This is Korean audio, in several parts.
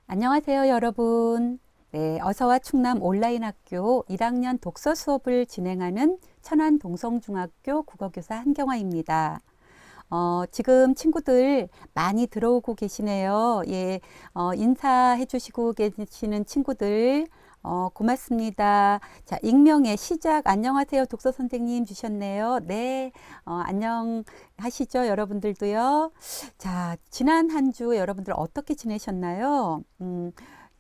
안녕하세요, 여러분. 네, 어서와 충남 온라인 학교 1학년 독서 수업을 진행하는 천안 동성중학교 국어교사 한경화입니다. 지금 친구들 많이 들어오고 계시네요. 예, 인사해 주시고 계시는 친구들, 고맙습니다. 자, 익명의 시작, 안녕하세요, 독서 선생님 주셨네요. 네, 안녕하시죠, 여러분들도요. 자, 지난 한 주 여러분들 어떻게 지내셨나요?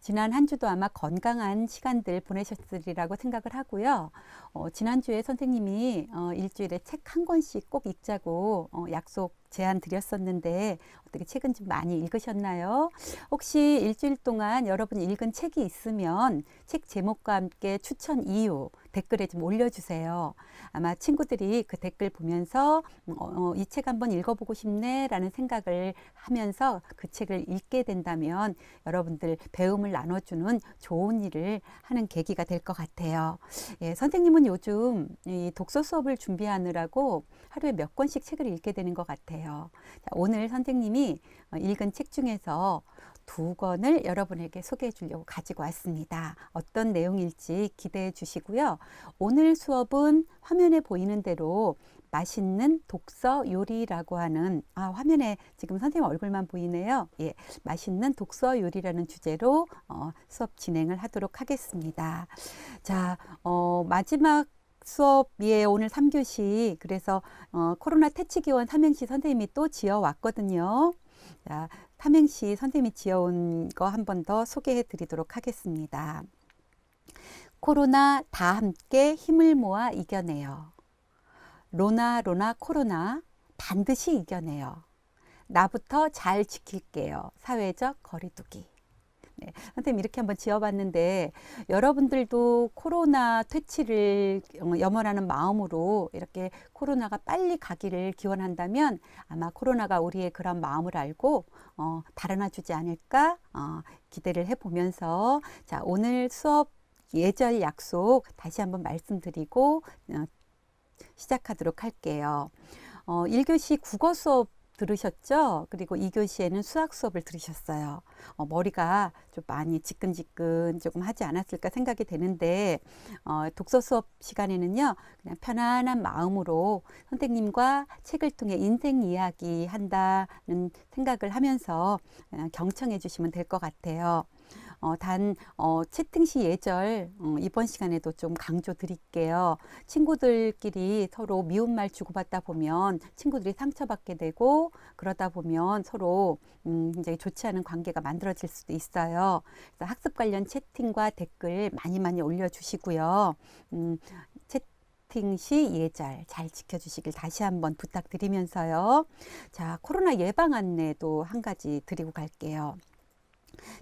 지난 한 주도 아마 건강한 시간들 보내셨으리라고 생각을 하고요. 지난주에 선생님이 일주일에 책 한 권씩 꼭 읽자고 약속 제안 드렸었는데 어떻게 책은 좀 많이 읽으셨나요? 혹시 일주일 동안 여러분이 읽은 책이 있으면 책 제목과 함께 추천 이유 댓글에 좀 올려주세요. 아마 친구들이 그 댓글 보면서 이 책 한번 읽어보고 싶네 라는 생각을 하면서 그 책을 읽게 된다면 여러분들 배움을 나눠주는 좋은 일을 하는 계기가 될 것 같아요. 예, 선생님은 요즘 이 독서 수업을 준비하느라고 하루에 몇 권씩 책을 읽게 되는 것 같아요. 자, 오늘 선생님이 읽은 책 중에서 두 권을 여러분에게 소개해 주려고 가지고 왔습니다. 어떤 내용일지 기대해 주시고요. 오늘 수업은 화면에 보이는 대로 맛있는 독서 요리라고 하는, 화면에 지금 선생님 얼굴만 보이네요. 예, 맛있는 독서 요리라는 주제로 수업 진행을 하도록 하겠습니다. 자, 마지막 수업이에요. 오늘 3교시. 그래서 코로나 퇴치기원 삼행시 선생님이 또 지어왔거든요. 자, 삼행시 선생님이 지어온 거 한 번 더 소개해 드리도록 하겠습니다. 코로나 다 함께 힘을 모아 이겨내요. 로나 코로나 반드시 이겨내요. 나부터 잘 지킬게요. 사회적 거리두기. 네, 선생님 이렇게 한번 지어봤는데 여러분들도 코로나 퇴치를 염원하는 마음으로 이렇게 코로나가 빨리 가기를 기원한다면 아마 코로나가 우리의 그런 마음을 알고 달아나 주지 않을까 기대를 해보면서 자, 오늘 수업 예절 약속 다시 한번 말씀드리고 시작하도록 할게요. 1교시 국어 수업 들으셨죠? 그리고 2교시에는 수학 수업을 들으셨어요. 머리가 좀 많이 지끈지끈 조금 하지 않았을까 생각이 되는데 독서 수업 시간에는요. 그냥 편안한 마음으로 선생님과 책을 통해 인생 이야기 한다는 생각을 하면서 경청해 주시면 될 것 같아요. 채팅 시 예절 이번 시간에도 좀 강조 드릴게요. 친구들끼리 서로 미운 말 주고받다 보면 친구들이 상처받게 되고 그러다 보면 서로 굉장히 좋지 않은 관계가 만들어질 수도 있어요. 그래서 학습 관련 채팅과 댓글 많이 올려주시고요. 채팅 시 예절 잘 지켜주시길 다시 한번 부탁드리면서요. 자, 코로나 예방 안내도 한 가지 드리고 갈게요.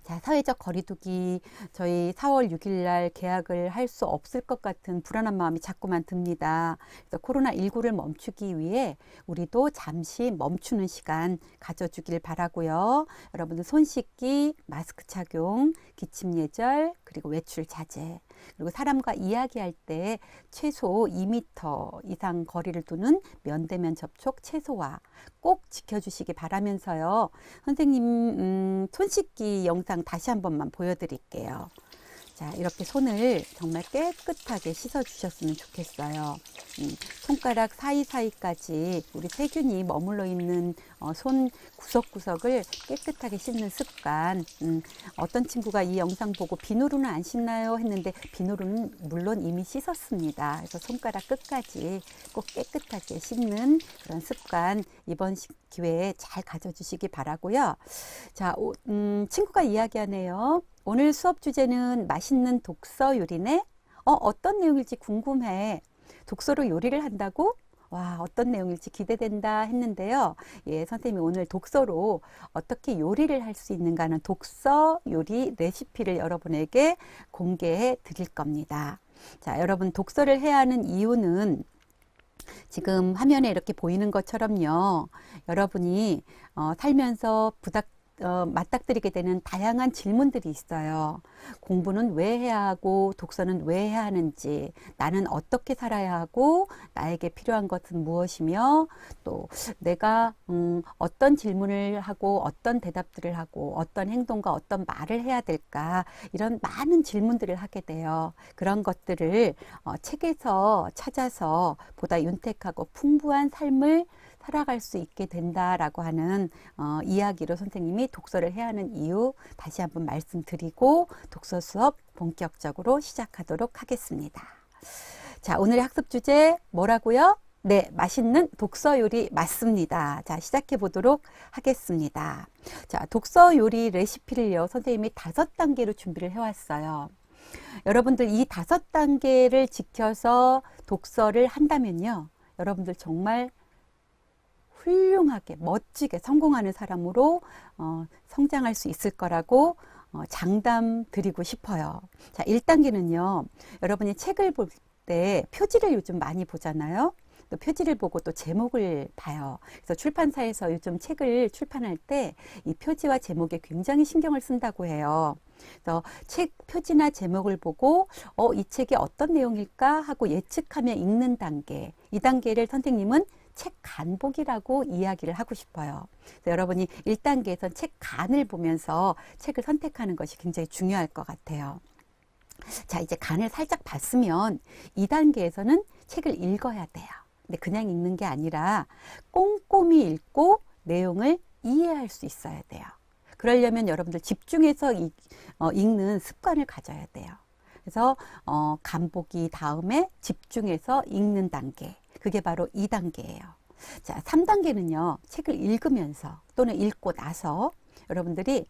자, 사회적 거리두기 저희 4월 6일 날 개학을 할 수 없을 것 같은 불안한 마음이 자꾸만 듭니다. 그래서 코로나19를 멈추기 위해 우리도 잠시 멈추는 시간 가져주길 바라고요. 여러분들 손 씻기, 마스크 착용, 기침 예절, 그리고 외출 자제. 그리고 사람과 이야기할 때 최소 2m 이상 거리를 두는 면대면 접촉 최소화 꼭 지켜주시기 바라면서요. 선생님 손 씻기 영상 다시 한 번만 보여드릴게요. 자, 이렇게 손을 정말 깨끗하게 씻어 주셨으면 좋겠어요. 손가락 사이사이까지 우리 세균이 머물러 있는 손 구석구석을 깨끗하게 씻는 습관. 어떤 친구가 이 영상 보고 비누로는 안 씻나요? 했는데 비누로는 물론 이미 씻었습니다. 그래서 손가락 끝까지 꼭 깨끗하게 씻는 그런 습관 이번 기회에 잘 가져주시기 바라고요. 자, 친구가 이야기하네요. 오늘 수업 주제는 맛있는 독서 요리네? 어떤 내용일지 궁금해. 독서로 요리를 한다고? 와, 어떤 내용일지 기대된다 했는데요. 예, 선생님이 오늘 독서로 어떻게 요리를 할 수 있는가 하는 독서 요리 레시피를 여러분에게 공개해 드릴 겁니다. 자, 여러분 독서를 해야 하는 이유는 지금 화면에 이렇게 보이는 것처럼요. 여러분이 살면서 맞닥뜨리게 되는 다양한 질문들이 있어요. 공부는 왜 해야 하고 독서는 왜 해야 하는지, 나는 어떻게 살아야 하고 나에게 필요한 것은 무엇이며, 또 내가 어떤 질문을 하고 어떤 대답들을 하고 어떤 행동과 어떤 말을 해야 될까, 이런 많은 질문들을 하게 돼요. 그런 것들을 책에서 찾아서 보다 윤택하고 풍부한 삶을 살아갈 수 있게 된다라고 하는 이야기로 선생님이 독서를 해야 하는 이유 다시 한번 말씀드리고 독서 수업 본격적으로 시작하도록 하겠습니다. 자, 오늘의 학습 주제 뭐라고요? 네, 맛있는 독서 요리 맞습니다. 자, 시작해 보도록 하겠습니다. 자, 독서 요리 레시피를요, 선생님이 5단계로 준비를 해왔어요. 여러분들 이 5단계를 지켜서 독서를 한다면요, 여러분들 정말 훌륭하게 멋지게 성공하는 사람으로 성장할 수 있을 거라고 장담 드리고 싶어요. 자, 1단계는요. 여러분이 책을 볼 때 표지를 요즘 많이 보잖아요. 또 표지를 보고 또 제목을 봐요. 그래서 출판사에서 요즘 책을 출판할 때 이 표지와 제목에 굉장히 신경을 쓴다고 해요. 그래서 책 표지나 제목을 보고 이 책이 어떤 내용일까 하고 예측하며 읽는 단계, 이 단계를 선생님은 책 간보기라고 이야기를 하고 싶어요. 그래서 여러분이 1단계에서 책 간을 보면서 책을 선택하는 것이 굉장히 중요할 것 같아요. 자, 이제 간을 살짝 봤으면 2단계에서는 책을 읽어야 돼요. 근데 그냥 읽는 게 아니라 꼼꼼히 읽고 내용을 이해할 수 있어야 돼요. 그러려면 여러분들 집중해서 읽는 습관을 가져야 돼요. 그래서 간보기 다음에 집중해서 읽는 단계, 그게 바로 2단계예요. 자, 3단계는요. 책을 읽으면서 또는 읽고 나서 여러분들이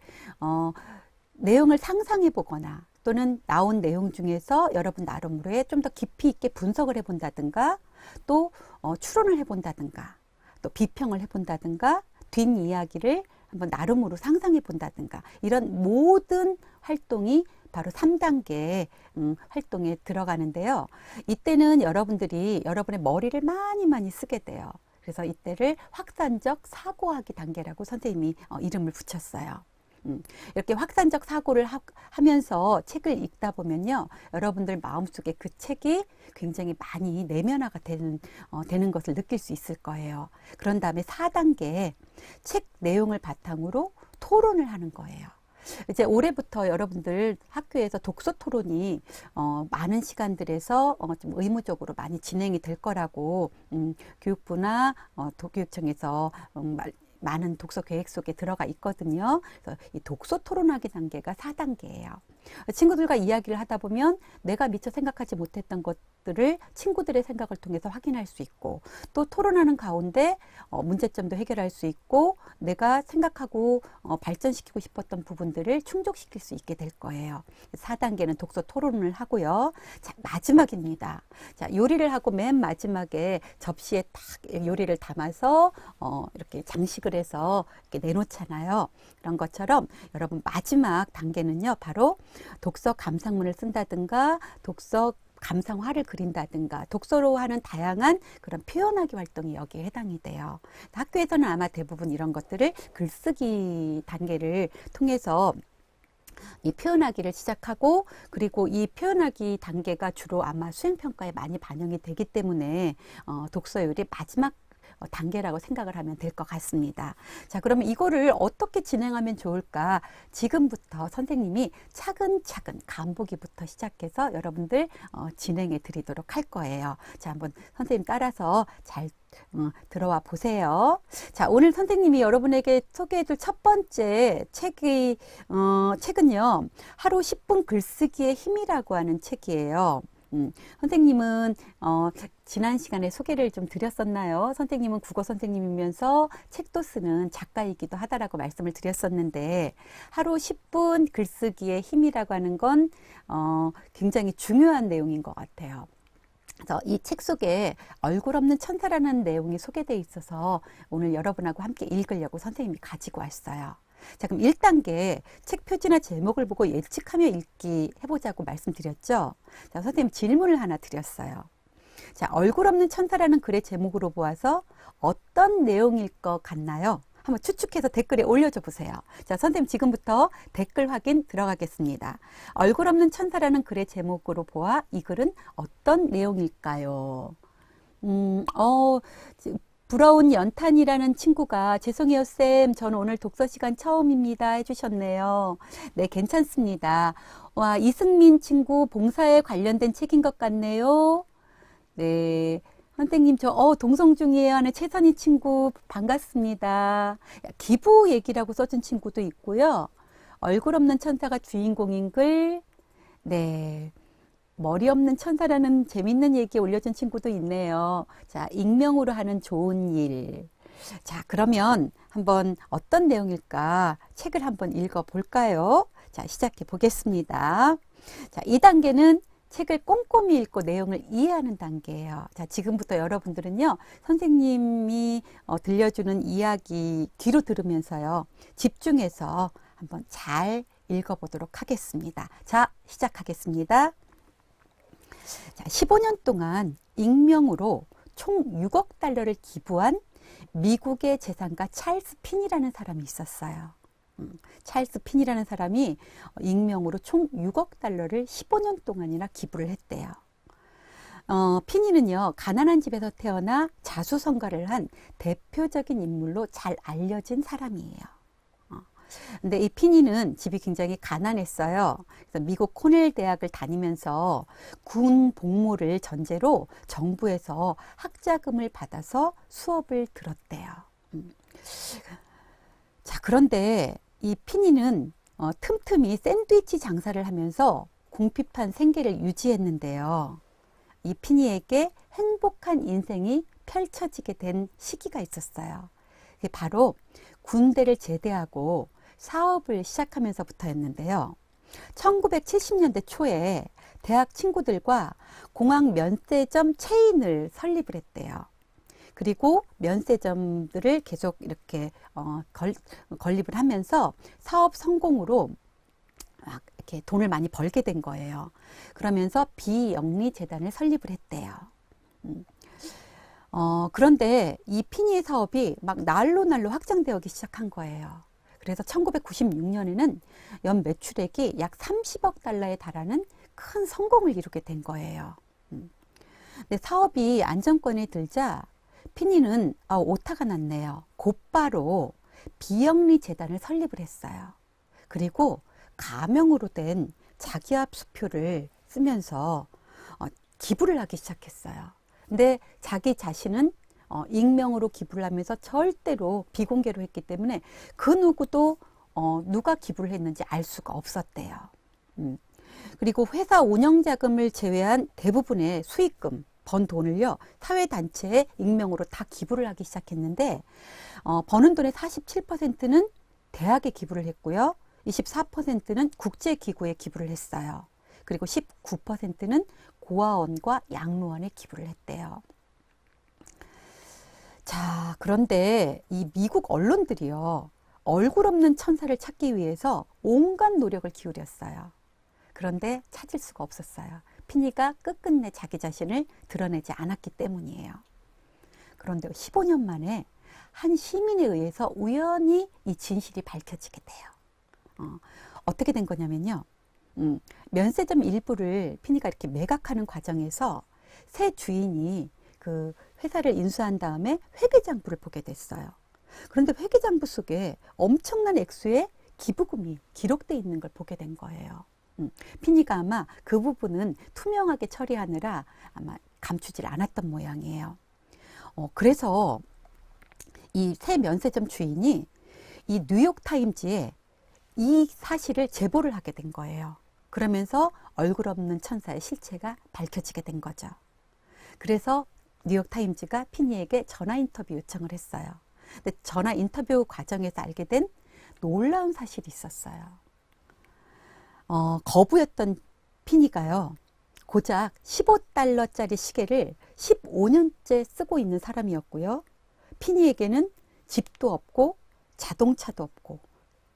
내용을 상상해 보거나 또는 나온 내용 중에서 여러분 나름으로의 좀 더 깊이 있게 분석을 해본다든가, 또 추론을 해본다든가, 또 비평을 해본다든가, 뒷이야기를 한번 나름으로 상상해 본다든가, 이런 모든 활동이 바로 3단계 활동에 들어가는데요. 이때는 여러분들이 여러분의 머리를 많이 쓰게 돼요. 그래서 이때를 확산적 사고하기 단계라고 선생님이 이름을 붙였어요. 이렇게 확산적 사고를 하면서 책을 읽다 보면요, 여러분들 마음속에 그 책이 굉장히 많이 내면화가 되는 것을 느낄 수 있을 거예요. 그런 다음에 4단계 책 내용을 바탕으로 토론을 하는 거예요. 이제 올해부터 여러분들 학교에서 독서 토론이 많은 시간들에서 좀 의무적으로 많이 진행이 될 거라고 교육부나 도교육청에서 많은 독서 계획 속에 들어가 있거든요. 그래서 이 독서 토론하기 단계가 4단계예요. 친구들과 이야기를 하다 보면 내가 미처 생각하지 못했던 것들을 친구들의 생각을 통해서 확인할 수 있고, 또 토론하는 가운데 문제점도 해결할 수 있고, 내가 생각하고 발전시키고 싶었던 부분들을 충족시킬 수 있게 될 거예요. 4단계는 독서 토론을 하고요. 자, 마지막입니다. 자, 요리를 하고 맨 마지막에 접시에 딱 요리를 담아서 이렇게 장식을 해서 이렇게 내놓잖아요. 그런 것처럼 여러분 마지막 단계는요, 바로 독서 감상문을 쓴다든가, 독서 감상화를 그린다든가, 독서로 하는 다양한 그런 표현하기 활동이 여기에 해당이 돼요. 학교에서는 아마 대부분 이런 것들을 글쓰기 단계를 통해서 이 표현하기를 시작하고, 그리고 이 표현하기 단계가 주로 아마 수행평가에 많이 반영이 되기 때문에 독서율이 마지막 단계라고 생각을 하면 될 것 같습니다. 자, 그러면 이거를 어떻게 진행하면 좋을까? 지금부터 선생님이 차근차근 간보기부터 시작해서 여러분들 진행해 드리도록 할 거예요. 자, 한번 선생님 따라서 잘 들어와 보세요. 자, 오늘 선생님이 여러분에게 소개해 줄 첫 번째 책은요, 하루 10분 글쓰기의 힘이라고 하는 책이에요. 선생님은 지난 시간에 소개를 좀 드렸었나요? 선생님은 국어 선생님이면서 책도 쓰는 작가이기도 하다라고 말씀을 드렸었는데, 하루 10분 글쓰기의 힘이라고 하는 건 굉장히 중요한 내용인 것 같아요. 그래서 이 책 속에 얼굴 없는 천사라는 내용이 소개되어 있어서 오늘 여러분하고 함께 읽으려고 선생님이 가지고 왔어요. 자, 그럼 1단계 책 표지나 제목을 보고 예측하며 읽기 해보자고 말씀드렸죠. 자, 선생님 질문을 하나 드렸어요. 자, 얼굴 없는 천사라는 글의 제목으로 보아서 어떤 내용일 것 같나요? 한번 추측해서 댓글에 올려줘 보세요. 자, 선생님 지금부터 댓글 확인 들어가겠습니다. 얼굴 없는 천사라는 글의 제목으로 보아 이 글은 어떤 내용일까요? 부러운 연탄이라는 친구가 죄송해요 쌤, 저는 오늘 독서 시간 처음입니다 해주셨네요. 네, 괜찮습니다. 와, 이승민 친구 봉사에 관련된 책인 것 같네요. 네, 선생님 저 동성 중이에요 하는 최선희 친구 반갑습니다. 기부 얘기라고 써준 친구도 있고요. 얼굴 없는 천사가 주인공인 글. 네, 머리 없는 천사라는 재밌는 얘기 올려준 친구도 있네요. 자, 익명으로 하는 좋은 일. 자, 그러면 한번 어떤 내용일까 책을 한번 읽어볼까요? 자, 시작해 보겠습니다. 자, 이 단계는 책을 꼼꼼히 읽고 내용을 이해하는 단계예요. 자, 지금부터 여러분들은요, 선생님이 들려주는 이야기 귀로 들으면서요, 집중해서 한번 잘 읽어보도록 하겠습니다. 자, 시작하겠습니다. 자, 15년 동안 익명으로 총 6억 달러를 기부한 미국의 재산가 찰스 핀이라는 사람이 있었어요. 찰스 핀이라는 사람이 익명으로 총 6억 달러를 15년 동안이나 기부를 했대요. 핀이는요, 가난한 집에서 태어나 자수성가를 한 대표적인 인물로 잘 알려진 사람이에요. 근데 이 피니는 집이 굉장히 가난했어요. 그래서 미국 코넬 대학을 다니면서 군 복무를 전제로 정부에서 학자금을 받아서 수업을 들었대요. 자, 그런데 이 피니는 틈틈이 샌드위치 장사를 하면서 궁핍한 생계를 유지했는데요. 이 피니에게 행복한 인생이 펼쳐지게 된 시기가 있었어요. 그게 바로 군대를 제대하고 사업을 시작하면서부터였는데요. 1970년대 초에 대학 친구들과 공항 면세점 체인을 설립을 했대요. 그리고 면세점들을 계속 이렇게 건립을 하면서 사업 성공으로 막 이렇게 돈을 많이 벌게 된 거예요. 그러면서 비영리 재단을 설립을 했대요. 그런데 이 피니의 사업이 막 날로 확장되기 시작한 거예요. 그래서 1996년에는 연 매출액이 약 30억 달러에 달하는 큰 성공을 이루게 된 거예요. 근데 사업이 안정권에 들자 피니는 오타가 났네요. 곧바로 비영리 재단을 설립을 했어요. 그리고 가명으로 된 자기압 수표를 쓰면서 기부를 하기 시작했어요. 근데 자기 자신은 익명으로 기부를 하면서 절대로 비공개로 했기 때문에 그 누구도 누가 기부를 했는지 알 수가 없었대요. 그리고 회사 운영자금을 제외한 대부분의 수익금, 번 돈을요, 사회단체에 익명으로 다 기부를 하기 시작했는데, 버는 돈의 47%는 대학에 기부를 했고요, 24%는 국제기구에 기부를 했어요. 그리고 19%는 고아원과 양로원에 기부를 했대요. 자, 그런데 이 미국 언론들이요, 얼굴 없는 천사를 찾기 위해서 온갖 노력을 기울였어요. 그런데 찾을 수가 없었어요. 피니가 끝끝내 자기 자신을 드러내지 않았기 때문이에요. 그런데 15년 만에 한 시민에 의해서 우연히 이 진실이 밝혀지게 돼요. 어떻게 된 거냐면요. 면세점 일부를 피니가 이렇게 매각하는 과정에서 새 주인이 그 회사를 인수한 다음에 회계장부를 보게 됐어요. 그런데 회계장부 속에 엄청난 액수의 기부금이 기록되어 있는 걸 보게 된 거예요. 피니가 아마 그 부분은 투명하게 처리하느라 아마 감추질 않았던 모양이에요. 그래서 이 새 면세점 주인이 이 뉴욕타임즈에 이 사실을 제보를 하게 된 거예요. 그러면서 얼굴 없는 천사의 실체가 밝혀지게 된 거죠. 그래서 뉴욕타임즈가 피니에게 전화 인터뷰 요청을 했어요. 근데 전화 인터뷰 과정에서 알게 된 놀라운 사실이 있었어요. 거부였던 피니가요, 고작 15달러짜리 시계를 15년째 쓰고 있는 사람이었고요. 피니에게는 집도 없고 자동차도 없고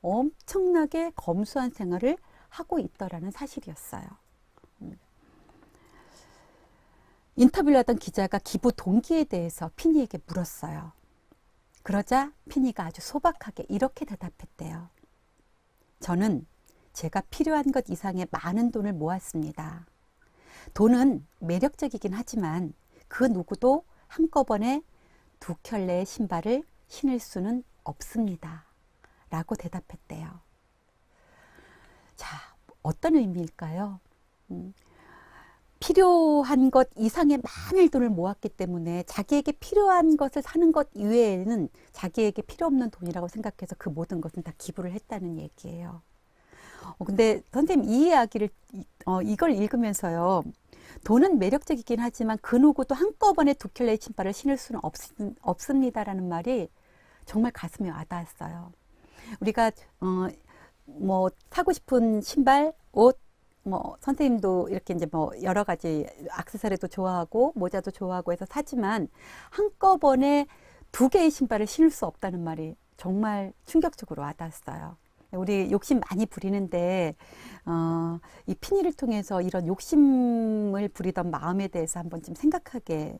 엄청나게 검소한 생활을 하고 있더라는 사실이었어요. 인터뷰를 하던 기자가 기부 동기에 대해서 피니에게 물었어요. 그러자 피니가 아주 소박하게 이렇게 대답했대요. 저는 제가 필요한 것 이상의 많은 돈을 모았습니다. 돈은 매력적이긴 하지만 그 누구도 한꺼번에 2켤레의 신발을 신을 수는 없습니다. 라고 대답했대요. 자, 어떤 의미일까요? 필요한 것 이상의 많은 돈을 모았기 때문에 자기에게 필요한 것을 사는 것 이외에는 자기에게 필요 없는 돈이라고 생각해서 그 모든 것은 다 기부를 했다는 얘기예요. 근데 선생님 이 이야기를 이걸 읽으면서요. 돈은 매력적이긴 하지만 그 누구도 한꺼번에 2켤레의 신발을 신을 수는 없습니다라는 말이 정말 가슴에 와닿았어요. 우리가 뭐 사고 싶은 신발, 옷, 뭐 선생님도 이렇게 이제 뭐 여러 가지 액세서리도 좋아하고 모자도 좋아하고 해서 사지만 한꺼번에 2개의 신발을 신을 수 없다는 말이 정말 충격적으로 와닿았어요. 우리 욕심 많이 부리는데 이 피니를 통해서 이런 욕심을 부리던 마음에 대해서 한번 좀 생각하게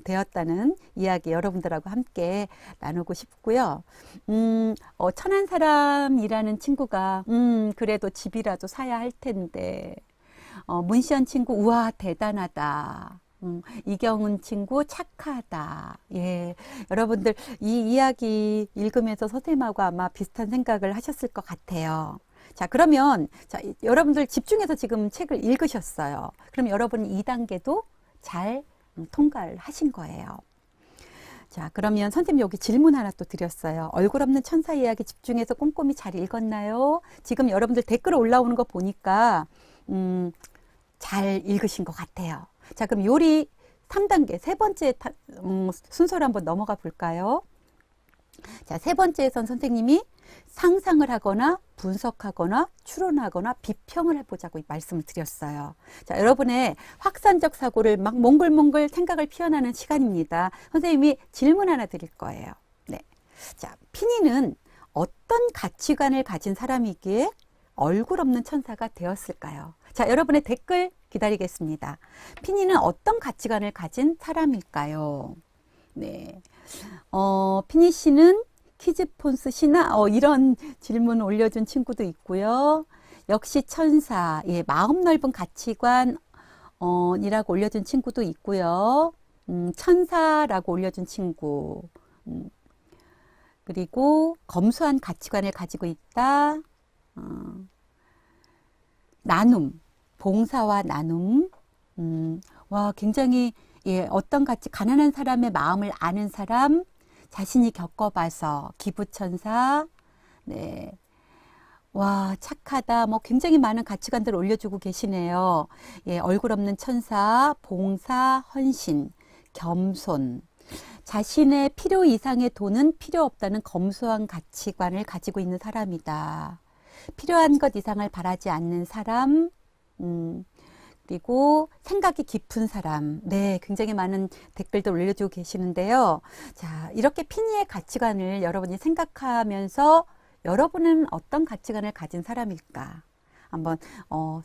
되었다는 이야기 여러분들하고 함께 나누고 싶고요. 천한 사람이라는 친구가 그래도 집이라도 사야 할 텐데 문시연 친구 우와 대단하다. 이경은 친구 착하다. 예, 여러분들 이 이야기 읽으면서 선생님하고 아마 비슷한 생각을 하셨을 것 같아요. 자, 그러면 자, 여러분들 집중해서 지금 책을 읽으셨어요. 그럼 여러분 2단계도 잘 통과를 하신 거예요. 자, 그러면 선생님 여기 질문 하나 또 드렸어요. 얼굴 없는 천사 이야기 집중해서 꼼꼼히 잘 읽었나요? 지금 여러분들 댓글 올라오는 거 보니까 잘 읽으신 것 같아요. 자, 그럼 요리 3단계 세 번째 순서로 한번 넘어가 볼까요? 자, 세 번째에선 선생님이 상상을 하거나 분석하거나 추론하거나 비평을 해보자고 말씀을 드렸어요. 자, 여러분의 확산적 사고를 막 몽글몽글 생각을 피워나는 시간입니다. 선생님이 질문 하나 드릴 거예요. 네. 자, 피니는 어떤 가치관을 가진 사람이기에 얼굴 없는 천사가 되었을까요? 자, 여러분의 댓글 기다리겠습니다. 피니는 어떤 가치관을 가진 사람일까요? 네. 피니 씨는 키즈폰스 시나 이런 질문 올려준 친구도 있고요. 역시 천사, 예, 마음 넓은 가치관 이라고 올려준 친구도 있고요. 천사라고 올려준 친구. 그리고 검소한 가치관을 가지고 있다. 나눔, 봉사와 나눔. 와, 굉장히 예, 어떤 가치, 가난한 사람의 마음을 아는 사람, 자신이 겪어봐서 기부천사, 네. 와, 착하다. 뭐 굉장히 많은 가치관들을 올려주고 계시네요. 예, 얼굴 없는 천사, 봉사, 헌신, 겸손. 자신의 필요 이상의 돈은 필요 없다는 검소한 가치관을 가지고 있는 사람이다. 필요한 것 이상을 바라지 않는 사람, 그리고 생각이 깊은 사람. 네, 굉장히 많은 댓글도 올려주고 계시는데요. 자, 이렇게 피니의 가치관을 여러분이 생각하면서 여러분은 어떤 가치관을 가진 사람일까? 한번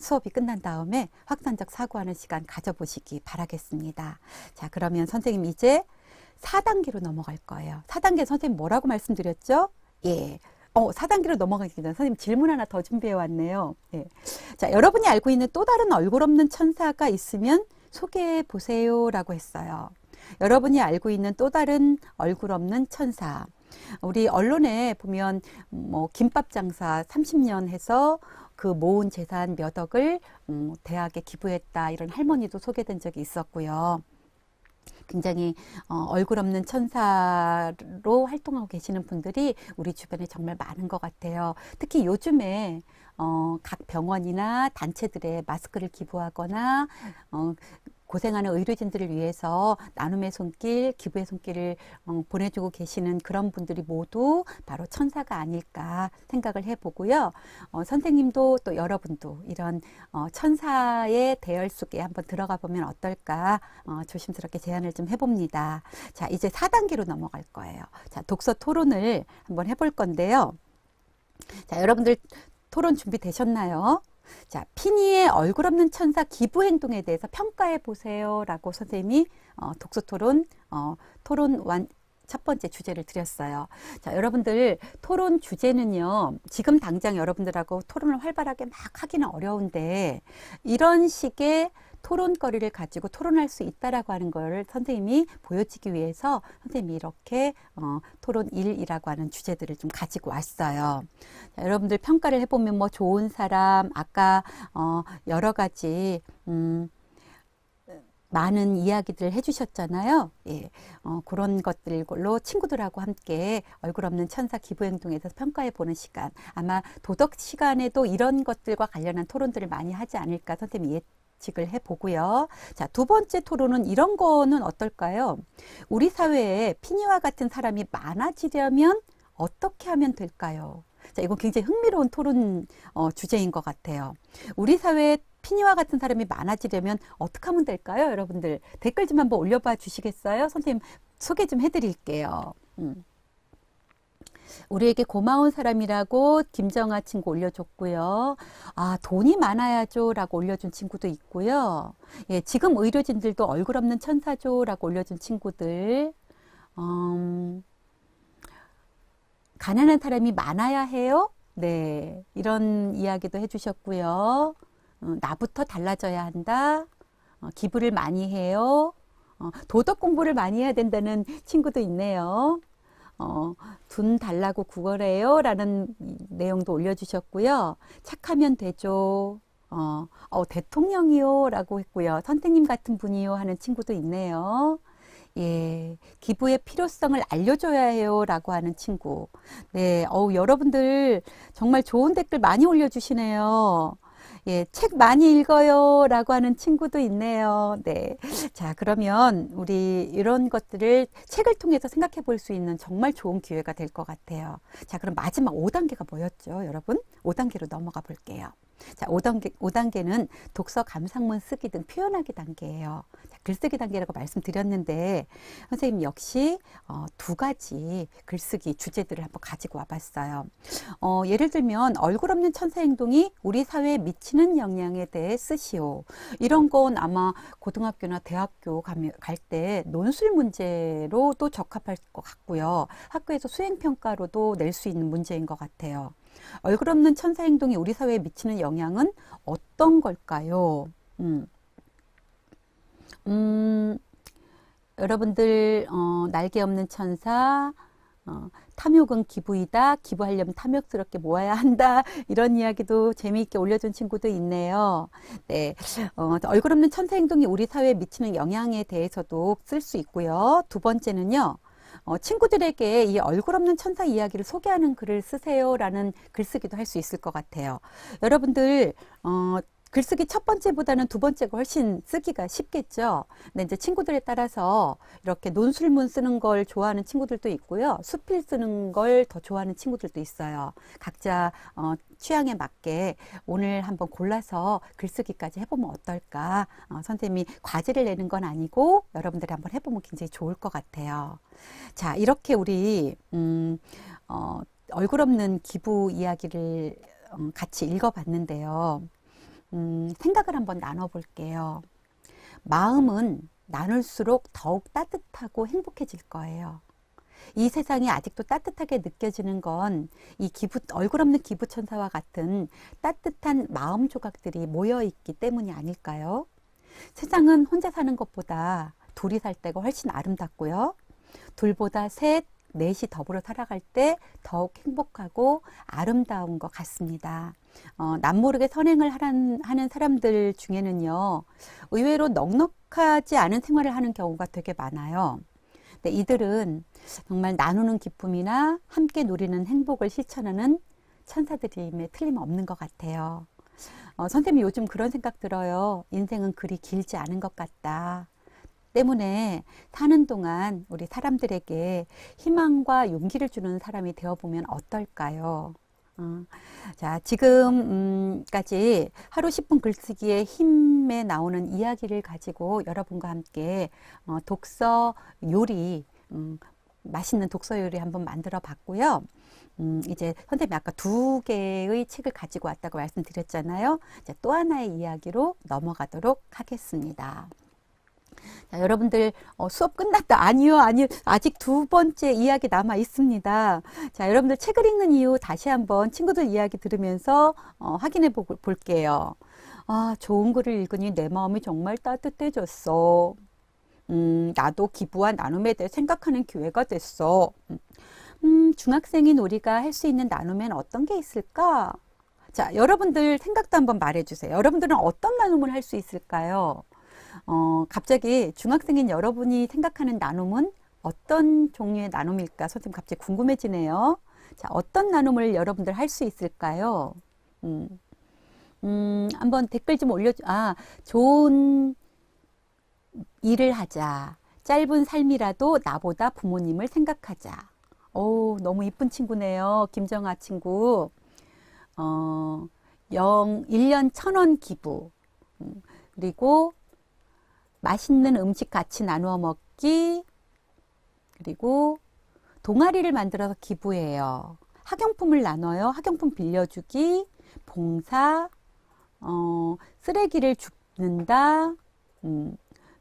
수업이 끝난 다음에 확산적 사고하는 시간 가져보시기 바라겠습니다. 자, 그러면 선생님 이제 4단계로 넘어갈 거예요. 4단계 선생님 뭐라고 말씀드렸죠? 예. 4단계로 넘어가기 전에 선생님 질문 하나 더 준비해 왔네요. 예. 자, 여러분이 알고 있는 또 다른 얼굴 없는 천사가 있으면 소개해 보세요 라고 했어요. 여러분이 알고 있는 또 다른 얼굴 없는 천사. 우리 언론에 보면 뭐 김밥 장사 30년 해서 그 모은 재산 몇 억을 대학에 기부했다 이런 할머니도 소개된 적이 있었고요. 굉장히 얼굴 없는 천사로 활동하고 계시는 분들이 우리 주변에 정말 많은 것 같아요. 특히 요즘에 각 병원이나 단체들의 마스크를 기부하거나 고생하는 의료진들을 위해서 나눔의 손길, 기부의 손길을 보내주고 계시는 그런 분들이 모두 바로 천사가 아닐까 생각을 해보고요. 선생님도 또 여러분도 이런 천사의 대열 속에 한번 들어가 보면 어떨까 조심스럽게 제안을 좀 해봅니다. 자, 이제 4단계로 넘어갈 거예요. 자, 독서 토론을 한번 해볼 건데요. 자, 여러분들 토론 준비되셨나요? 자, 피니의 얼굴 없는 천사 기부 행동에 대해서 평가해 보세요 라고 선생님이 독서 토론 첫 번째 주제를 드렸어요. 자, 여러분들 토론 주제는요. 지금 당장 여러분들하고 토론을 활발하게 막 하기는 어려운데 이런 식의 토론거리를 가지고 토론할 수 있다라고 하는 걸 선생님이 보여주기 위해서 선생님이 이렇게 토론 1이라고 하는 주제들을 좀 가지고 왔어요. 자, 여러분들 평가를 해보면 뭐 좋은 사람, 아까 여러 가지 많은 이야기들을 해주셨잖아요. 예, 그런 것들로 친구들하고 함께 얼굴 없는 천사 기부행동에서 평가해 보는 시간. 아마 도덕 시간에도 이런 것들과 관련한 토론들을 많이 하지 않을까 선생님이 예측을 해보고요. 자, 두 번째 토론은 이런 거는 어떨까요? 우리 사회에 피니와 같은 사람이 많아지려면 어떻게 하면 될까요? 자, 이건 굉장히 흥미로운 토론 주제인 것 같아요. 우리 사회에 피니와 같은 사람이 많아지려면 어떻게 하면 될까요? 여러분들 댓글 좀 한번 올려봐 주시겠어요? 선생님 소개 좀 해드릴게요. 우리에게 고마운 사람이라고 김정아 친구 올려줬고요. 아, 돈이 많아야죠 라고 올려준 친구도 있고요. 예, 지금 의료진들도 얼굴 없는 천사죠 라고 올려준 친구들. 가난한 사람이 많아야 해요? 네, 이런 이야기도 해주셨고요. 나부터 달라져야 한다. 기부를 많이 해요. 도덕 공부를 많이 해야 된다는 친구도 있네요. 돈 달라고 구걸해요 라는 내용도 올려주셨고요. 착하면 되죠. 대통령이요 라고 했고요. 선생님 같은 분이요 하는 친구도 있네요. 예, 기부의 필요성을 알려줘야 해요 라고 하는 친구. 네, 여러분들 정말 좋은 댓글 많이 올려주시네요. 예, 책 많이 읽어요 라고 하는 친구도 있네요. 네. 자, 그러면 우리 이런 것들을 책을 통해서 생각해 볼 수 있는 정말 좋은 기회가 될 것 같아요. 자, 그럼 마지막 5단계가 뭐였죠, 여러분? 5단계로 넘어가 볼게요. 자, 5단계는 독서 감상문 쓰기 등 표현하기 단계예요. 자, 글쓰기 단계라고 말씀드렸는데 선생님 역시 두 가지 글쓰기 주제들을 한번 가지고 와봤어요. 예를 들면 얼굴 없는 천사 행동이 우리 사회에 미치는 영향에 대해 쓰시오. 이런 건 아마 고등학교나 대학교 갈 때 논술 문제로도 적합할 것 같고요. 학교에서 수행평가로도 낼 수 있는 문제인 것 같아요. 얼굴 없는 천사 행동이 우리 사회에 미치는 영향은 어떤 걸까요? 여러분들 날개 없는 천사, 탐욕은 기부이다. 기부하려면 탐욕스럽게 모아야 한다. 이런 이야기도 재미있게 올려준 친구도 있네요. 네, 얼굴 없는 천사 행동이 우리 사회에 미치는 영향에 대해서도 쓸 수 있고요. 두 번째는요. 친구들에게 이 얼굴 없는 천사 이야기를 소개하는 글을 쓰세요라는 글쓰기도 할 수 있을 것 같아요. 여러분들 글쓰기 첫 번째보다는 두 번째가 훨씬 쓰기가 쉽겠죠. 근데 이제 친구들에 따라서 이렇게 논술문 쓰는 걸 좋아하는 친구들도 있고요. 수필 쓰는 걸 더 좋아하는 친구들도 있어요. 각자 취향에 맞게 오늘 한번 골라서 글쓰기까지 해보면 어떨까. 선생님이 과제를 내는 건 아니고 여러분들이 한번 해보면 굉장히 좋을 것 같아요. 자, 이렇게 우리 얼굴 없는 기부 이야기를 같이 읽어봤는데요. 생각을 한번 나눠볼게요. 마음은 나눌수록 더욱 따뜻하고 행복해질 거예요. 이 세상이 아직도 따뜻하게 느껴지는 건 이 얼굴 없는 기부천사와 같은 따뜻한 마음 조각들이 모여있기 때문이 아닐까요? 세상은 혼자 사는 것보다 둘이 살 때가 훨씬 아름답고요. 둘보다 셋, 넷이 더불어 살아갈 때 더욱 행복하고 아름다운 것 같습니다. 남모르게 선행을 하는 사람들 중에는요, 의외로 넉넉하지 않은 생활을 하는 경우가 되게 많아요. 근데 이들은 정말 나누는 기쁨이나 함께 누리는 행복을 실천하는 천사들임에 틀림없는 것 같아요. 선생님이 요즘 그런 생각 들어요. 인생은 그리 길지 않은 것 같다. 때문에 사는 동안 우리 사람들에게 희망과 용기를 주는 사람이 되어보면 어떨까요? 자, 지금까지 하루 10분 글쓰기의 힘에 나오는 이야기를 가지고 여러분과 함께 독서 요리, 맛있는 독서 요리 한번 만들어 봤고요. 이제 선생님이 아까 2개의 책을 가지고 왔다고 말씀드렸잖아요. 이제 또 하나의 이야기로 넘어가도록 하겠습니다. 자, 여러분들 수업 끝났다. 아니요, 아니요. 아직 두 번째 이야기 남아 있습니다. 자, 여러분들 책을 읽는 이유 다시 한번 친구들 이야기 들으면서 확인해 볼게요. 아, 좋은 글을 읽으니 내 마음이 정말 따뜻해졌어. 나도 기부와 나눔에 대해 생각하는 기회가 됐어. 중학생인 우리가 할 수 있는 나눔엔 어떤 게 있을까? 자, 여러분들 생각도 한번 말해주세요. 여러분들은 어떤 나눔을 할 수 있을까요? 갑자기 중학생인 여러분이 생각하는 나눔은 어떤 종류의 나눔일까? 선생님 갑자기 궁금해지네요. 자, 어떤 나눔을 여러분들 할 수 있을까요? 한번 댓글 좀 좋은 일을 하자. 짧은 삶이라도 나보다 부모님을 생각하자. 오, 너무 이쁜 친구네요. 김정아 친구. 1년 1,000원 기부. 그리고 맛있는 음식 같이 나누어 먹기. 그리고 동아리를 만들어서 기부해요. 학용품을 나눠요. 학용품 빌려주기. 봉사. 쓰레기를 줍는다.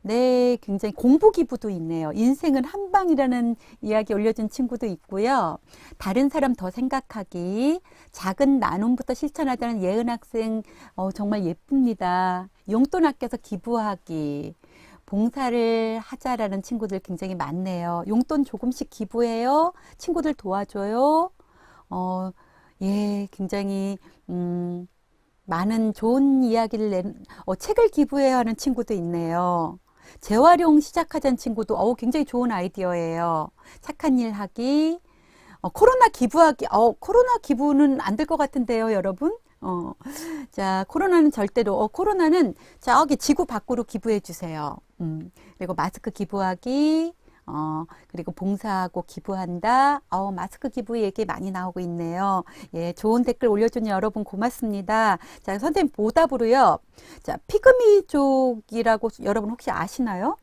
네, 굉장히 공부 기부도 있네요. 인생은 한 방이라는 이야기 올려준 친구도 있고요. 다른 사람 더 생각하기, 작은 나눔부터 실천하자는 예은 학생 정말 예쁩니다. 용돈 아껴서 기부하기, 봉사를 하자라는 친구들 굉장히 많네요. 용돈 조금씩 기부해요. 친구들 도와줘요. 예, 굉장히 많은 좋은 이야기를 책을 기부해야 하는 친구도 있네요. 재활용 시작하자는 친구도 굉장히 좋은 아이디어예요. 착한 일 하기, 코로나 기부하기. 코로나 기부는 안 될 것 같은데요, 여러분. 자, 코로나는 절대로 코로나는 저기 지구 밖으로 기부해 주세요. 그리고 마스크 기부하기. 그리고 봉사하고 기부한다. 마스크 기부 얘기 많이 나오고 있네요. 예, 좋은 댓글 올려주는 여러분 고맙습니다. 자, 선생님 보답으로요. 자, 피그미족이라고 여러분 혹시 아시나요?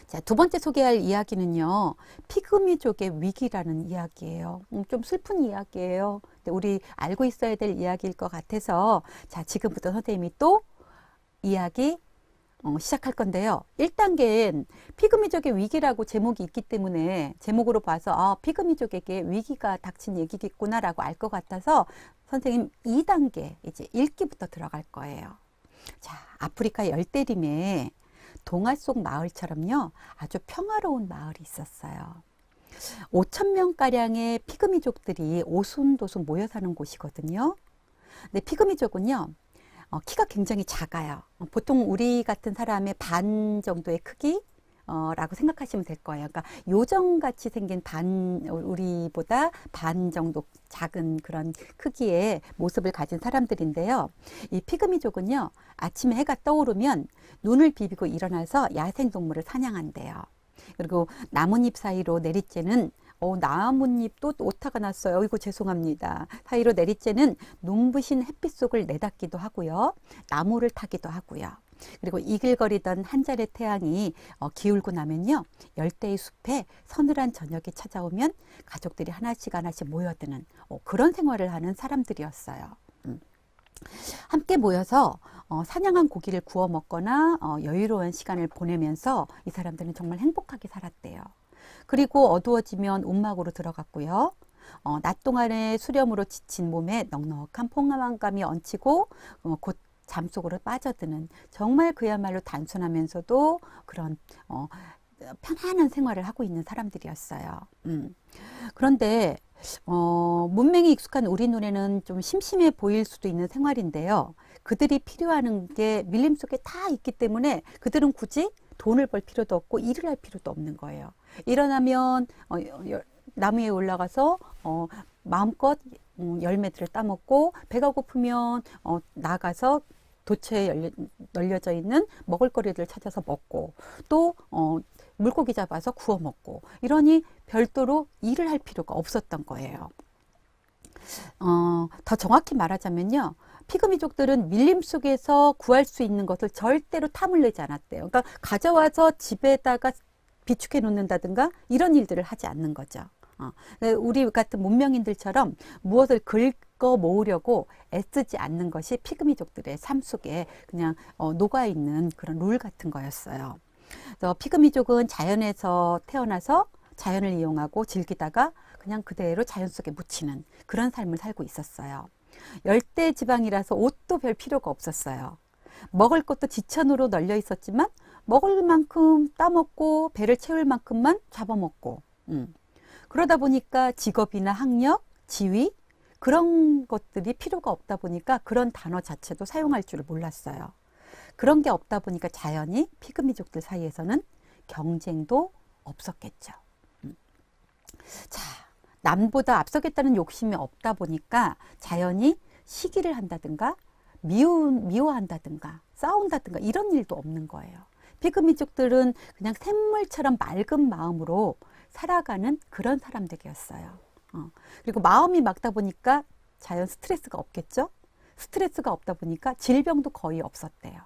자, 두 번째 소개할 이야기는요. 피그미족의 위기라는 이야기예요. 좀 슬픈 이야기예요. 근데 우리 알고 있어야 될 이야기일 것 같아서 자, 지금부터 선생님이 또 이야기 시작할 건데요. 1단계엔 피그미족의 위기라고 제목이 있기 때문에 제목으로 봐서 피그미족에게 위기가 닥친 얘기겠구나라고 알 것 같아서 선생님 2단계 이제 읽기부터 들어갈 거예요. 자, 아프리카 열대림에 동화 속 마을처럼요. 아주 평화로운 마을이 있었어요. 5,000명가량의 피그미족들이 오순도순 모여 사는 곳이거든요. 근데 피그미족은요. 키가 굉장히 작아요. 보통 우리 같은 사람의 반 정도의 크기 라고 생각하시면 될 거예요. 그러니까 요정같이 생긴 우리보다 반 정도 작은 그런 크기의 모습을 가진 사람들인데요. 이 피그미족은요, 아침에 해가 떠오르면 눈을 비비고 일어나서 야생동물을 사냥한대요. 그리고 나뭇잎 사이로 내리쬐는 나뭇잎도 오타가 났어요. 이거 죄송합니다. 사이로 내리쬐는 눈부신 햇빛 속을 내닫기도 하고요. 나무를 타기도 하고요. 그리고 이글거리던 한 잘의 태양이 기울고 나면요. 열대의 숲에 서늘한 저녁이 찾아오면 가족들이 하나씩 하나씩 모여드는 그런 생활을 하는 사람들이었어요. 함께 모여서 사냥한 고기를 구워 먹거나 여유로운 시간을 보내면서 이 사람들은 정말 행복하게 살았대요. 그리고 어두워지면 움막으로 들어갔고요. 낮 동안의 수렴으로 지친 몸에 넉넉한 포만감이 얹히고 곧 잠속으로 빠져드는 정말 그야말로 단순하면서도 그런 편안한 생활을 하고 있는 사람들이었어요. 그런데 문명이 익숙한 우리 눈에는 좀 심심해 보일 수도 있는 생활인데요. 그들이 필요한 게 밀림 속에 다 있기 때문에 그들은 굳이 돈을 벌 필요도 없고 일을 할 필요도 없는 거예요. 일어나면 나무 위에 올라가서 마음껏 열매들을 따먹고 배가 고프면 나가서 도처에 널려져 있는 먹을거리를 찾아서 먹고 또 물고기 잡아서 구워 먹고 이러니 별도로 일을 할 필요가 없었던 거예요. 더 정확히 말하자면요. 피그미족들은 밀림 속에서 구할 수 있는 것을 절대로 탐을 내지 않았대요. 그러니까 가져와서 집에다가 비축해 놓는다든가 이런 일들을 하지 않는 거죠. 우리 같은 문명인들처럼 무엇을 긁어 모으려고 애쓰지 않는 것이 피그미족들의 삶 속에 그냥 녹아있는 그런 룰 같은 거였어요. 그래서 피그미족은 자연에서 태어나서 자연을 이용하고 즐기다가 그냥 그대로 자연 속에 묻히는 그런 삶을 살고 있었어요. 열대 지방이라서 옷도 별 필요가 없었어요. 먹을 것도 지천으로 널려 있었지만 먹을 만큼 따먹고 배를 채울 만큼만 잡아먹고 그러다 보니까 직업이나 학력, 지위 그런 것들이 필요가 없다 보니까 그런 단어 자체도 사용할 줄을 몰랐어요. 그런 게 없다 보니까 자연히 피그미족들 사이에서는 경쟁도 없었겠죠. 자, 남보다 앞서겠다는 욕심이 없다 보니까 자연히 시기를 한다든가 미워한다든가 싸운다든가 이런 일도 없는 거예요. 피그미족들은 그냥 샘물처럼 맑은 마음으로 살아가는 그런 사람들이었어요. 그리고 마음이 맑다 보니까 자연 스트레스가 없겠죠? 스트레스가 없다 보니까 질병도 거의 없었대요.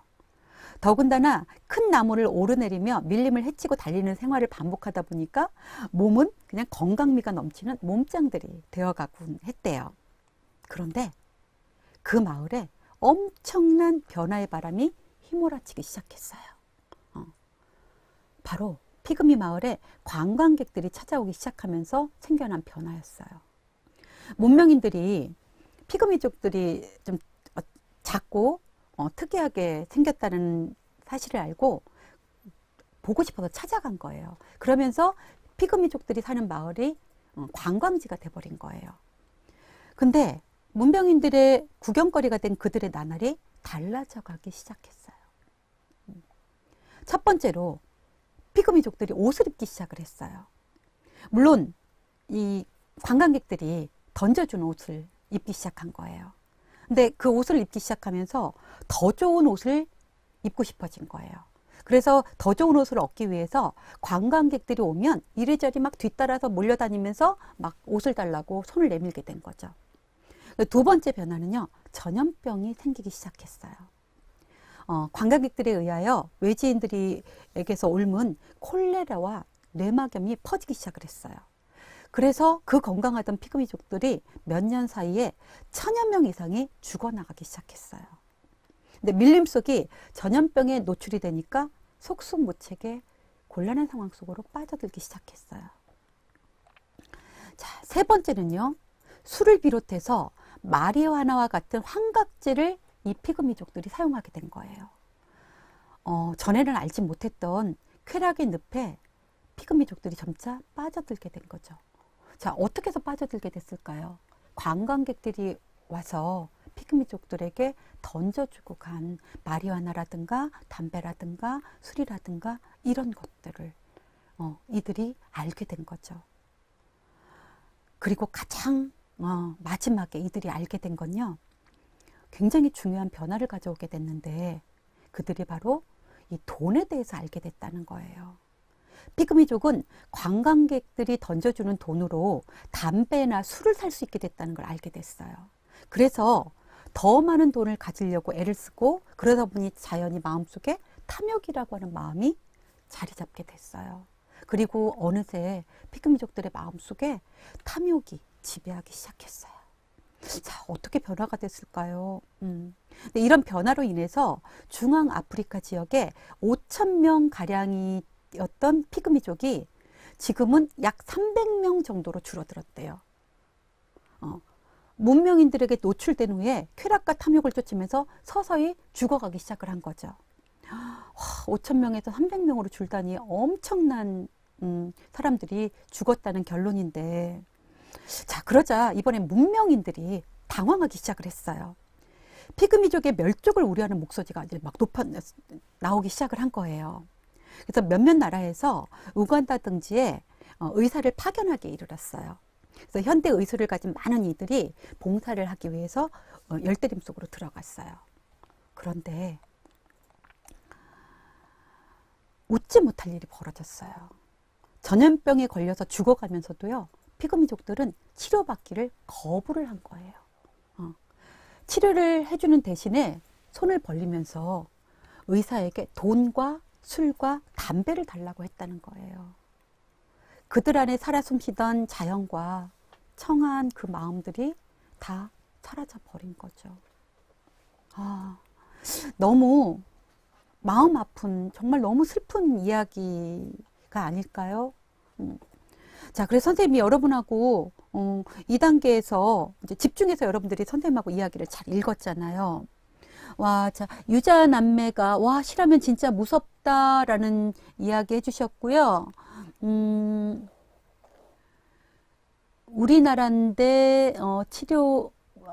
더군다나 큰 나무를 오르내리며 밀림을 헤치고 달리는 생활을 반복하다 보니까 몸은 그냥 건강미가 넘치는 몸짱들이 되어가곤 했대요. 그런데 그 마을에 엄청난 변화의 바람이 휘몰아치기 시작했어요. 바로 피그미 마을에 관광객들이 찾아오기 시작하면서 생겨난 변화였어요. 문명인들이 피그미족들이 좀 작고 특이하게 생겼다는 사실을 알고 보고 싶어서 찾아간 거예요. 그러면서 피그미족들이 사는 마을이 관광지가 돼버린 거예요. 근데 문명인들의 구경거리가 된 그들의 나날이 달라져 가기 시작했어요. 첫 번째로 피그미족들이 옷을 입기 시작을 했어요. 물론 이 관광객들이 던져준 옷을 입기 시작한 거예요. 근데 그 옷을 입기 시작하면서 더 좋은 옷을 입고 싶어진 거예요. 그래서 더 좋은 옷을 얻기 위해서 관광객들이 오면 이리저리 막 뒤따라서 몰려다니면서 막 옷을 달라고 손을 내밀게 된 거죠. 두 번째 변화는요, 전염병이 생기기 시작했어요. 관광객들에 의하여 외지인들에게서 옮은 콜레라와 뇌막염이 퍼지기 시작을 했어요. 그래서 그 건강하던 피그미족들이 몇 년 사이에 1000여 명 이상이 죽어나가기 시작했어요. 근데 밀림 속이 전염병에 노출이 되니까 속수무책에 곤란한 상황 속으로 빠져들기 시작했어요. 자, 세 번째는요, 술을 비롯해서 마리화나와 같은 환각제를 이 피그미족들이 사용하게 된 거예요. 전에는 알지 못했던 쾌락의 늪에 피그미족들이 점차 빠져들게 된 거죠. 자, 어떻게 해서 빠져들게 됐을까요? 관광객들이 와서 피그미족들에게 던져주고 간 마리화나라든가 담배라든가 술이라든가 이런 것들을 이들이 알게 된 거죠. 그리고 가장 마지막에 이들이 알게 된 건요, 굉장히 중요한 변화를 가져오게 됐는데 그들이 바로 이 돈에 대해서 알게 됐다는 거예요. 피그미족은 관광객들이 던져주는 돈으로 담배나 술을 살 수 있게 됐다는 걸 알게 됐어요. 그래서 더 많은 돈을 가지려고 애를 쓰고 그러다 보니 자연히 마음속에 탐욕이라고 하는 마음이 자리 잡게 됐어요. 그리고 어느새 피그미족들의 마음속에 탐욕이 지배하기 시작했어요. 자, 어떻게 변화가 됐을까요? 근데 이런 변화로 인해서 중앙아프리카 지역에 5,000명 가량이었던 피그미족이 지금은 약 300명 정도로 줄어들었대요. 문명인들에게 노출된 후에 쾌락과 탐욕을 쫓으면서 서서히 죽어가기 시작을 한 거죠. 5,000명에서 300명으로 줄다니 엄청난 사람들이 죽었다는 결론인데, 자, 그러자 이번엔 문명인들이 당황하기 시작을 했어요. 피그미족의 멸족을 우려하는 목소리가 이제 막 나오기 시작을 한 거예요. 그래서 몇몇 나라에서 우간다 등지에 의사를 파견하기에 이르렀어요. 그래서 현대 의술을 가진 많은 이들이 봉사를 하기 위해서 열대림 속으로 들어갔어요. 그런데 웃지 못할 일이 벌어졌어요. 전염병에 걸려서 죽어가면서도요, 피그미족들은 치료받기를 거부를 한 거예요. 치료를 해주는 대신에 손을 벌리면서 의사에게 돈과 술과 담배를 달라고 했다는 거예요. 그들 안에 살아 숨쉬던 자연과 청아한 그 마음들이 다 사라져 버린 거죠. 너무 마음 아픈 정말 너무 슬픈 이야기가 아닐까요? 자, 그래서 선생님이 여러분하고 2단계에서 이제 집중해서 여러분들이 선생님하고 이야기를 잘 읽었잖아요. 와, 자, 유자 남매가 와, 실하면 진짜 무섭다라는 이야기 해주셨고요. 우리나라인데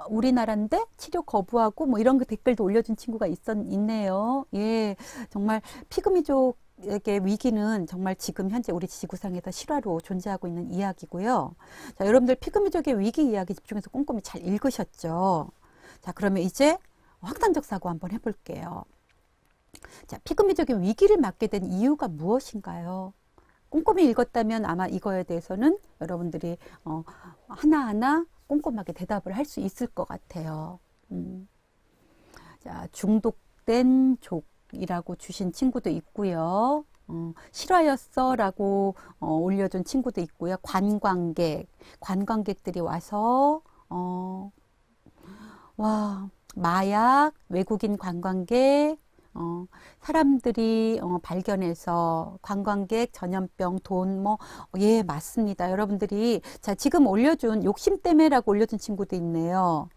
우리나라인데 치료 거부하고 뭐 이런 그 댓글도 올려준 친구가 있네요. 예, 정말 피그미족의 위기는 정말 지금 현재 우리 지구상에서 실화로 존재하고 있는 이야기고요. 자, 여러분들 피그미족의 위기 이야기 집중해서 꼼꼼히 잘 읽으셨죠? 자, 그러면 이제 확산적 사고 한번 해볼게요. 자, 피그미족의 위기를 맞게 된 이유가 무엇인가요? 꼼꼼히 읽었다면 아마 이거에 대해서는 여러분들이 하나하나 꼼꼼하게 대답을 할 수 있을 것 같아요. 자, 중독된 족이라고 주신 친구도 있고요. 실화였어 라고 올려준 친구도 있고요. 관광객들이 와서 와, 마약, 외국인 관광객, 사람들이 발견해서 관광객, 전염병, 돈, 예, 맞습니다. 여러분들이, 자, 지금 올려준 욕심 때문에라고 올려준 친구도 있네요.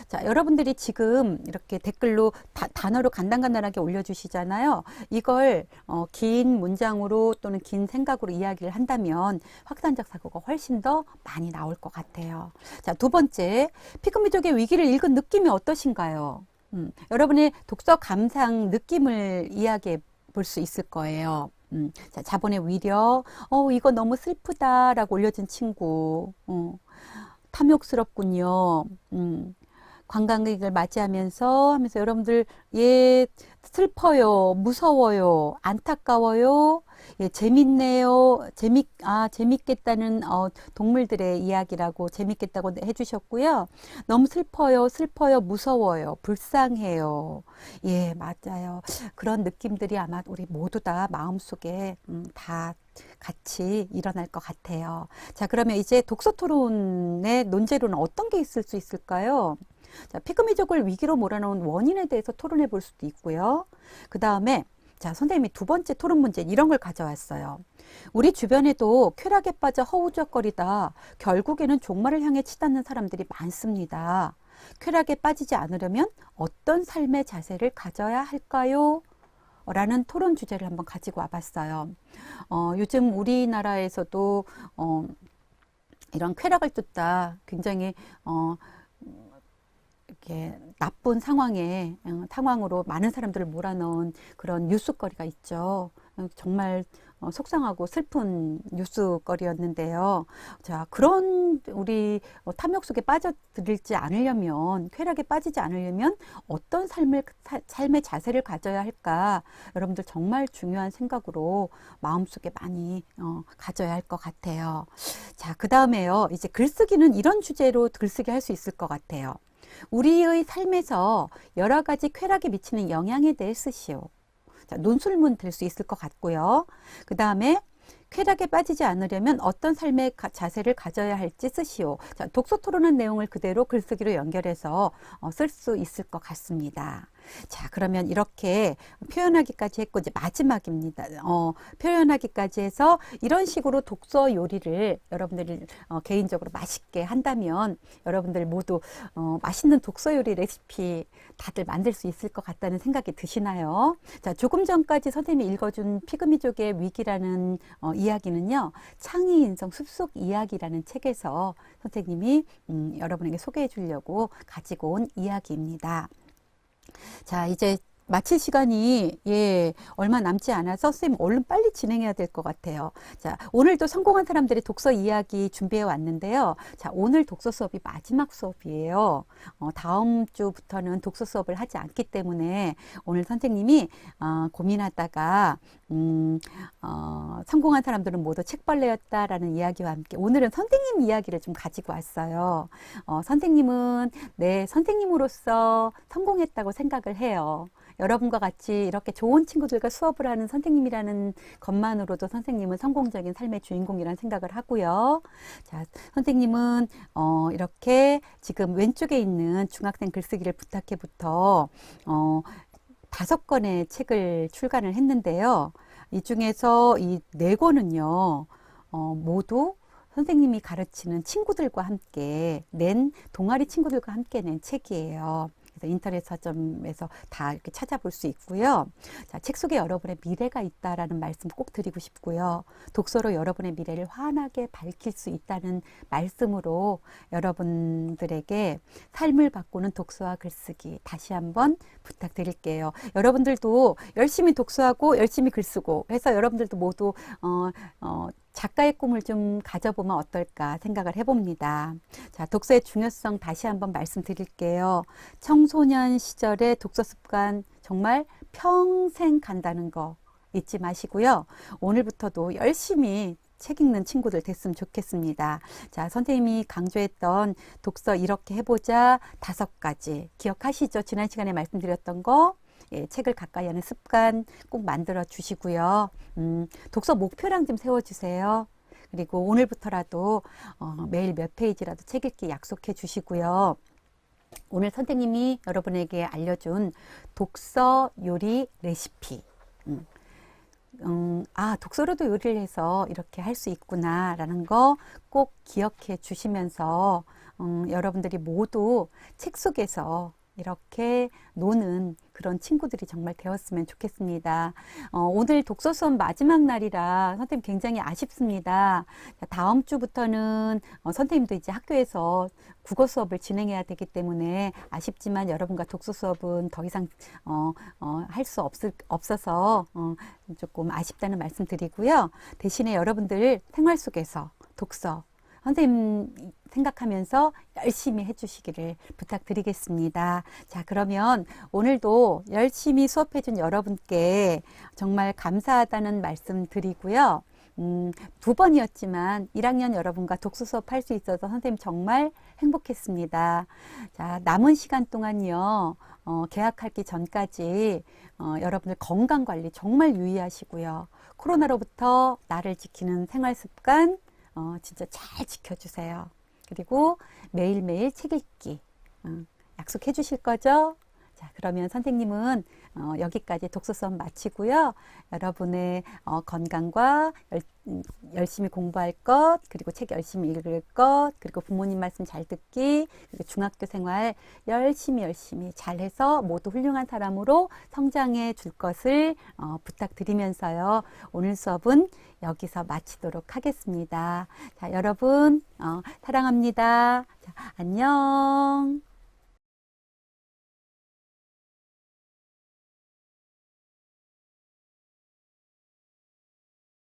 자, 여러분들이 지금 이렇게 댓글로 단어로 간단간단하게 올려주시잖아요. 이걸 긴 문장으로 또는 긴 생각으로 이야기를 한다면 확산적 사고가 훨씬 더 많이 나올 것 같아요. 자, 두 번째, 피그미족의 위기를 읽은 느낌이 어떠신가요? 여러분의 독서 감상 느낌을 이야기해 볼 수 있을 거예요. 자, 자본의 위력, 이거 너무 슬프다라고 올려준 친구, 탐욕스럽군요. 관광객을 맞이하면서 여러분들 예 슬퍼요, 무서워요, 안타까워요, 예 재밌네요, 재밌겠다는 동물들의 이야기라고 재밌겠다고 해주셨고요. 너무 슬퍼요, 무서워요, 불쌍해요. 예, 맞아요. 그런 느낌들이 아마 우리 모두 다 마음속에 다 같이 일어날 것 같아요. 자, 그러면 이제 독서 토론의 논제로는 어떤 게 있을 수 있을까요? 자, 피그미족을 위기로 몰아넣은 원인에 대해서 토론해 볼 수도 있고요. 그 다음에 자, 선생님이 두 번째 토론 문제 이런 걸 가져왔어요. 우리 주변에도 쾌락에 빠져 허우적거리다 결국에는 종말을 향해 치닫는 사람들이 많습니다. 쾌락에 빠지지 않으려면 어떤 삶의 자세를 가져야 할까요? 라는 토론 주제를 한번 가지고 와봤어요. 요즘 우리나라에서도 이런 쾌락을 쫓다 굉장히 이렇게 나쁜 상황으로 많은 사람들을 몰아넣은 그런 뉴스거리가 있죠. 정말 속상하고 슬픈 뉴스거리였는데요. 자, 그런 우리 탐욕 속에 빠져들지 않으려면, 쾌락에 빠지지 않으려면 어떤 삶의 자세를 가져야 할까? 여러분들 정말 중요한 생각으로 마음속에 많이 가져야 할 것 같아요. 자, 그 다음에요. 이제 글쓰기는 이런 주제로 글쓰기 할 수 있을 것 같아요. 우리의 삶에서 여러 가지 쾌락에 미치는 영향에 대해 쓰시오. 자, 논술문 될 수 있을 것 같고요. 그 다음에 쾌락에 빠지지 않으려면 어떤 삶의 자세를 가져야 할지 쓰시오. 자, 독서 토론한 내용을 그대로 글쓰기로 연결해서 쓸 수 있을 것 같습니다. 자, 그러면 이렇게 표현하기까지 했고 이제 마지막입니다. 표현하기까지 해서 이런 식으로 독서 요리를 여러분들이 개인적으로 맛있게 한다면 여러분들 모두 맛있는 독서 요리 레시피 다들 만들 수 있을 것 같다는 생각이 드시나요? 자, 조금 전까지 선생님이 읽어준 피그미족의 위기라는 이야기는요, 창의인성 숲속 이야기라는 책에서 선생님이 여러분에게 소개해 주려고 가지고 온 이야기입니다. 자, 이제 마칠 시간이 얼마 남지 않아서 선생님 얼른 빨리 진행해야 될 것 같아요. 자, 오늘도 성공한 사람들의 독서 이야기 준비해 왔는데요. 자, 오늘 독서 수업이 마지막 수업이에요. 다음 주부터는 독서 수업을 하지 않기 때문에 오늘 선생님이 고민하다가 성공한 사람들은 모두 책벌레였다라는 이야기와 함께 오늘은 선생님 이야기를 좀 가지고 왔어요. 선생님은 선생님으로서 성공했다고 생각을 해요. 여러분과 같이 이렇게 좋은 친구들과 수업을 하는 선생님이라는 것만으로도 선생님은 성공적인 삶의 주인공이라는 생각을 하고요. 자, 선생님은 이렇게 지금 왼쪽에 있는 중학생 글쓰기를 부탁해부터 5권의 책을 출간을 했는데요. 이 중에서 이 4권은요, 모두 선생님이 가르치는 친구들과 함께 동아리 친구들과 함께 낸 책이에요. 그래서 인터넷 서점에서 다 이렇게 찾아볼 수 있고요. 자, 책 속에 여러분의 미래가 있다라는 말씀 꼭 드리고 싶고요. 독서로 여러분의 미래를 환하게 밝힐 수 있다는 말씀으로 여러분들에게 삶을 바꾸는 독서와 글쓰기 다시 한번 부탁드릴게요. 여러분들도 열심히 독서하고 열심히 글쓰고 해서 여러분들도 모두 작가의 꿈을 좀 가져보면 어떨까 생각을 해봅니다. 자, 독서의 중요성 다시 한번 말씀드릴게요. 청소년 시절의 독서 습관 정말 평생 간다는 거 잊지 마시고요. 오늘부터도 열심히 책 읽는 친구들 됐으면 좋겠습니다. 자, 선생님이 강조했던 독서 이렇게 해보자 5가지 기억하시죠? 지난 시간에 말씀드렸던 거. 예, 책을 가까이 하는 습관 꼭 만들어 주시고요. 독서 목표랑 좀 세워주세요. 그리고 오늘부터라도 매일 몇 페이지라도 책 읽기 약속해 주시고요. 오늘 선생님이 여러분에게 알려준 독서 요리 레시피. 독서로도 요리를 해서 이렇게 할 수 있구나 라는 거 꼭 기억해 주시면서 여러분들이 모두 책 속에서 이렇게 노는 그런 친구들이 정말 되었으면 좋겠습니다. 오늘 독서 수업 마지막 날이라 선생님 굉장히 아쉽습니다. 다음 주부터는 선생님도 이제 학교에서 국어 수업을 진행해야 되기 때문에 아쉽지만 여러분과 독서 수업은 더 이상 할 수 없어서 조금 아쉽다는 말씀 드리고요. 대신에 여러분들 생활 속에서 독서 선생님 생각하면서 열심히 해주시기를 부탁드리겠습니다. 자, 그러면 오늘도 열심히 수업해준 여러분께 정말 감사하다는 말씀 드리고요. 2번이었지만 1학년 여러분과 독서 수업 할 수 있어서 선생님 정말 행복했습니다. 자, 남은 시간 동안요, 개학하기 전까지 여러분들 건강관리 정말 유의하시고요. 코로나로부터 나를 지키는 생활 습관 진짜 잘 지켜주세요. 그리고 매일매일 책 읽기 약속해 주실 거죠? 자, 그러면 선생님은 여기까지 독서 수업 마치고요. 여러분의 건강과 열심히 공부할 것, 그리고 책 열심히 읽을 것, 그리고 부모님 말씀 잘 듣기, 그리고 중학교 생활 열심히 잘해서 모두 훌륭한 사람으로 성장해 줄 것을 부탁드리면서요. 오늘 수업은 여기서 마치도록 하겠습니다. 자, 여러분 사랑합니다. 자, 안녕.